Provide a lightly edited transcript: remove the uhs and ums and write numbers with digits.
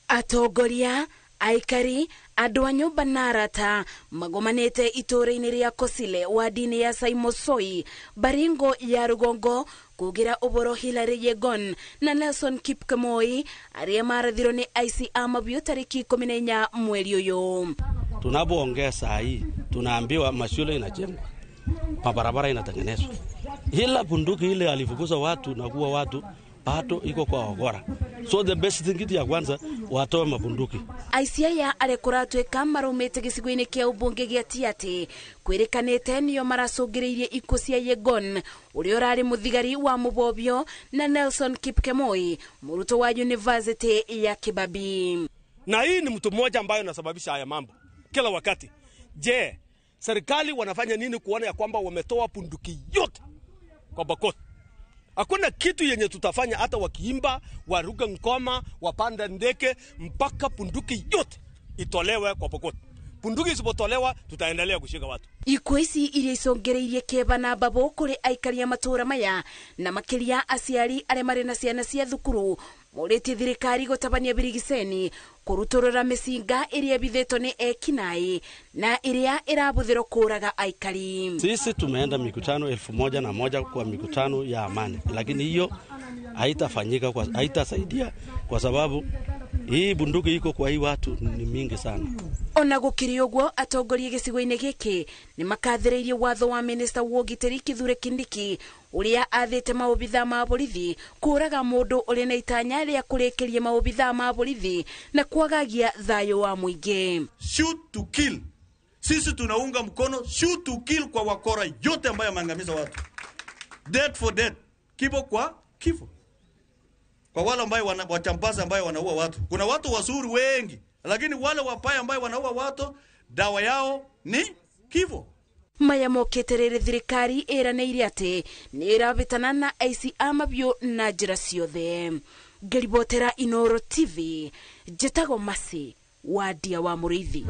Atongoria aikari andu a nyumba na arata magomanite itura-ini ria Kosile wadi-ini ya Saimosoi Baringo ya Rugongo kugira uboro Hilary Yegon na Nelson Kipkemoi aria marathiro ni ICA mabio tariki 14 mweri uyu. Tunapoongea saa hii tunaambiwa mashule inajengwa, mabarabara inatengenezwa, ila bunduki ile alifukuza watu na kuwa watu bado iko kwa Ogora. So the best thing ya kwanza watoe mabunduki. ICA arekoratweka marumite gicigo-ini kia ubunge gia Tiaty kwirikanite niyo maracungiriirie ikuo cia Yegon uria urari muthigari wa Mubobio na Nelson Kipkemoi muruto wa University ya Kibabii. Na hii ni mtu mmoja ambaye anasababisha haya mambo kila wakati. Je, serikali wanafanya nini kuona ya kwamba wametoa bunduki yote kwa Pokot? Hakuna kitu yenye tutafanya, hata wakiimba, waruka ngoma, wapanda ndege, mpaka bunduki yote itolewe kwa Pokot. Bunduki isipotolewa tutaendelea kushika watu. Ikuo ici iria icungireirie kieba na babo kuri aikari a matura maya na makiria aciari aria mari na ciana cia thukuru muriti thirikari gutabania birigiceni kuruturura micinga iria bithetwo ni ekinai na iria irabuthirwo kuraga aikari. Sisi tumeenda mikutano 1001 kwa mikutano ya amani, lakini hiyo haitafanyika, haitasaidia kwa sababu hii bunduki iko kwa hii watu ni mingi sana. Ona gukiri uguo atongoria gicigo-ini giki ni makathiriirie watho wa Minister wa Ugitiri Kithure Kindiki uria athite maobitha ma borithi kuraga mundu uri na itanya ria kurikiria maobitha ma borithi na kuagagia thayo wa muingi. Shoot to kill. Sisi tunaunga mkono shoot to kill kwa wakora yote ambayo yameangamiza watu. Death for death. Kifo kwa kifo. Kwa wale ambao wachambaza ambao wanaua watu. Kuna watu wazuri wengi, lakini wale wapaya ambao wanaua watu dawa yao ni kifo. Maya moketerere thirikari iraneire ati ni irabitana na ICA mabio na njira ciothe. Ngeribotera Inooro TV, Jetago Masi, wadia wa Muriithi.